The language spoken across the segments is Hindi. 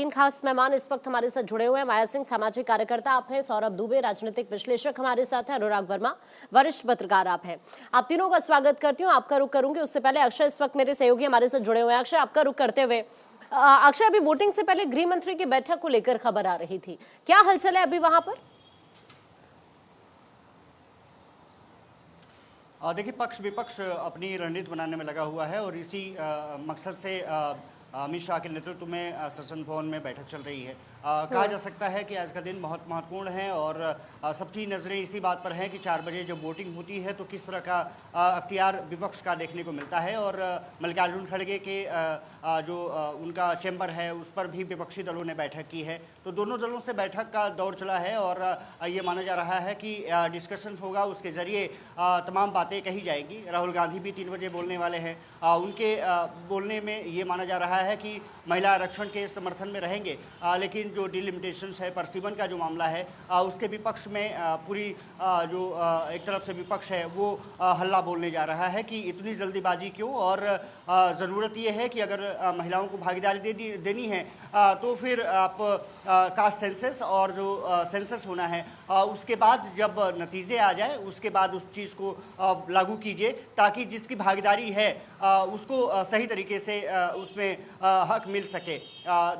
तीन खास मेहमान इस वक्त हमारे साथ जुड़े हुए हैं। माया सिंह सामाजिक कार्यकर्ता आप हैं, सौरभ दुबे राजनीतिक विश्लेषक हमारे साथ हैं, अनुराग वर्मा वरिष्ठ पत्रकार आप हैं। आप तीनों का स्वागत करती हूँ। आपका रुख करूंगी उससे पहले अक्षय इस वक्त मेरे सहयोगी हमारे साथ जुड़े हुए हैं। अक्षय, आपका रुख करते हुए अक्षय, अभी वोटिंग से पहले गृह मंत्री की बैठक को लेकर खबर आ रही थी, क्या हलचल है अभी वहां पर? देखिए, पक्ष विपक्ष अपनी रणनीति बनाने में लगा हुआ है और इसी मकसद से अमित शाह के नेतृत्व में संसद भवन में बैठक चल रही है। कहा जा सकता है कि आज का दिन बहुत महत्वपूर्ण है और सबकी नज़रें इसी बात पर हैं कि 4 बजे जब वोटिंग होती है तो किस तरह का अख्तियार विपक्ष का देखने को मिलता है। और मल्लिकार्जुन खड़गे के जो उनका चैम्बर है उस पर भी विपक्षी दलों ने बैठक की है। तो दोनों दलों से बैठक का दौर चला है और ये माना जा रहा है कि डिस्कशन होगा, उसके ज़रिए तमाम बातें कही जाएंगी। राहुल गांधी भी 3 बजे बोलने वाले हैं। उनके बोलने में ये माना जा रहा है कि महिला आरक्षण के समर्थन में रहेंगे, लेकिन जो डिलिमिटेशंस है, परसीमन का जो मामला है, उसके विपक्ष में पूरी जो एक तरफ से विपक्ष है वो हल्ला बोलने जा रहा है कि इतनी जल्दीबाजी क्यों, और ज़रूरत ये है कि अगर महिलाओं को भागीदारी देनी है तो फिर आप कास्ट सेंसस और जो सेंसस होना है उसके बाद जब नतीजे आ जाए उसके बाद उस चीज़ को लागू कीजिए, ताकि जिसकी भागीदारी है उसको सही तरीके से उसमें हक मिल सके।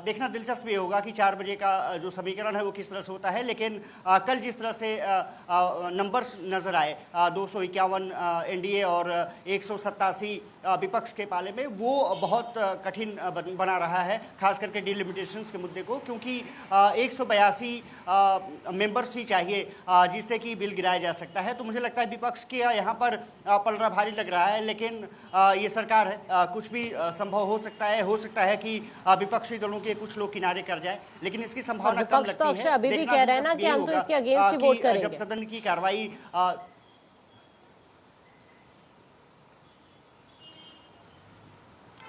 देखना दिलचस्प ये होगा कि 4 बजे का जो समीकरण है वो किस तरह से होता है, लेकिन कल जिस तरह से नंबर्स नज़र आए 251 एनडीए और 187 विपक्ष के पाले में, वो बहुत कठिन बना रहा है, खास करके डिलिमिटेशंस के मुद्दे को, क्योंकि 182 मेंबर्स ही चाहिए जिससे कि बिल गिराया जा सकता है। तो मुझे लगता है विपक्ष के यहाँ पर पलड़ा भारी लग रहा है, लेकिन ये सरकार है, कुछ भी संभव हो सकता है कि विपक्षी दलों के कुछ लोग किनारे कर जाए, लेकिन इसकी संभावना कम लगती है। अभी भी कह रहे हैं ना कि हम तो इसके अगेंस्ट ही वोट करेंगे। जब सदन की कार्रवाई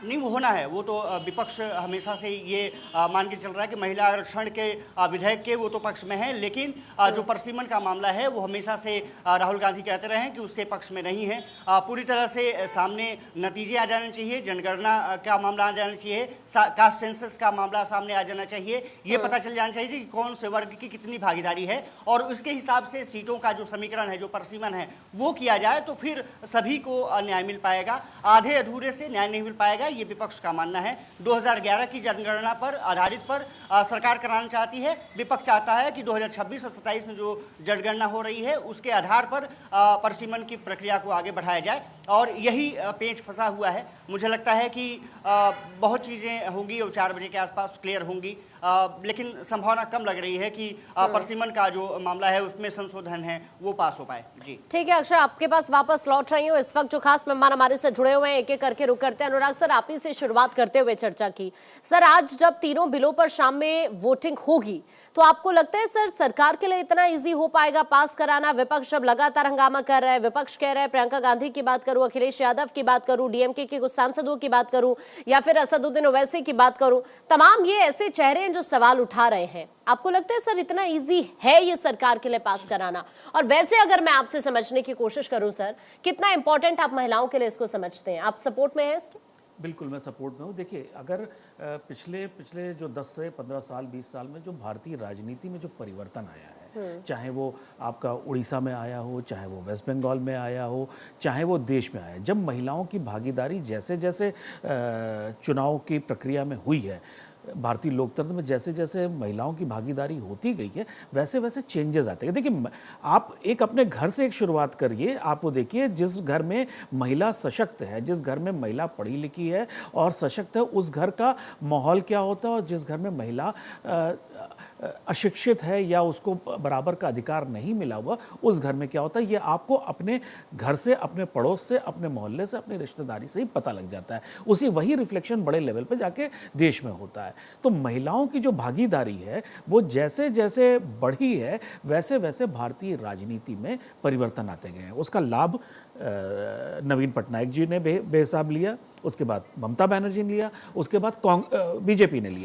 नहीं होना है, वो तो विपक्ष हमेशा से ये मान के चल रहा है कि महिला आरक्षण के विधेयक के वो तो पक्ष में है, लेकिन जो परसीमन का मामला है वो हमेशा से राहुल गांधी कहते रहे हैं कि उसके पक्ष में नहीं है। पूरी तरह से सामने नतीजे आ जाने चाहिए, जनगणना का मामला आ जाना चाहिए, कास्ट सेंसस का मामला सामने आ जाना चाहिए, ये पता चल जाना चाहिए कि कौन से वर्ग की कितनी भागीदारी है, और उसके हिसाब से सीटों का जो समीकरण है, जो परसीमन है, वो किया जाए तो फिर सभी को न्याय मिल पाएगा। आधे अधूरे से न्याय नहीं मिल पाएगा, ये विपक्ष का मानना है। 2011 की जनगणना पर आधारित पर सरकार कराना चाहती है, विपक्ष चाहता है कि 2026 और 27 में जो जनगणना हो रही है उसके आधार पर परसीमन की प्रक्रिया को आगे बढ़ाया जाए, और यही पेच फंसा हुआ है। मुझे लगता है कि बहुत चीज़ें होंगी और 4 बजे के आसपास क्लियर होंगी, लेकिन संभावना कम लग रही है कि परसीमन का जो मामला है उसमें संशोधन है वो पास हो पाए। जी ठीक है अक्षय, आपके पास वापस लौट रही हूँ। इस वक्त जो खास मेहमान हमारे से जुड़े हुए हैं, एक एक करके रुक करते हैं। अनुराग सर, आप ही से शुरुआत करते हुए चर्चा की। सर, आज जब तीनों बिलों पर शाम में वोटिंग होगी तो आपको लगता है सर सरकार के लिए इतना ईजी हो पाएगा पास कराना? विपक्ष जब लगातार हंगामा कर रहा है, विपक्ष कह रहा है, प्रियंका गांधी की बात करूं, अखिलेश यादव की बात करूं, डीएमके के कुछ सांसदों की बात करूं, या फिर असदुद्दीन ओवैसी की बात करूं, तमाम ये ऐसे चेहरे हैं जो सवाल उठा रहे हैं। आपको लगता है सर इतना इजी है ये सरकार के लिए पास कराना? और वैसे अगर मैं आपसे समझने की कोशिश करूं सर, कितना इंपॉर्टेंट आप महिलाओं के लिए इसको समझते हैं? आप सपोर्ट में हैं इसके? बिल्कुल, मैं सपोर्ट में हूँ। देखिए, अगर पिछले जो 10 से 15 साल 20 साल में जो भारतीय राजनीति में जो परिवर्तन आया है, चाहे वो आपका उड़ीसा में आया हो, चाहे वो वेस्ट बंगाल में आया हो, चाहे वो देश में आया, जब महिलाओं की भागीदारी जैसे जैसे चुनाव की प्रक्रिया में हुई है, भारतीय लोकतंत्र में जैसे जैसे महिलाओं की भागीदारी होती गई है, वैसे वैसे चेंजेस आते हैं। देखिए, आप एक अपने घर से एक शुरुआत करिए। आप वो देखिए, जिस घर में महिला सशक्त है, जिस घर में महिला पढ़ी लिखी है और सशक्त है, उस घर का माहौल क्या होता है, और जिस घर में महिला अशिक्षित है या उसको बराबर का अधिकार नहीं मिला हुआ, उस घर में क्या होता है, ये आपको अपने घर से, अपने पड़ोस से, अपने मोहल्ले से, अपनी रिश्तेदारी से ही पता लग जाता है। वही रिफ्लेक्शन बड़े लेवल पे जाके देश में होता है। तो महिलाओं की जो भागीदारी है वो जैसे जैसे बढ़ी है, वैसे वैसे भारतीय राजनीति में परिवर्तन आते गए हैं। उसका लाभ नवीन पटनायक जी ने बेहिसाब लिया, उसके बाद ममता बनर्जी ने लिया, उसके बाद बीजेपी ने लिया।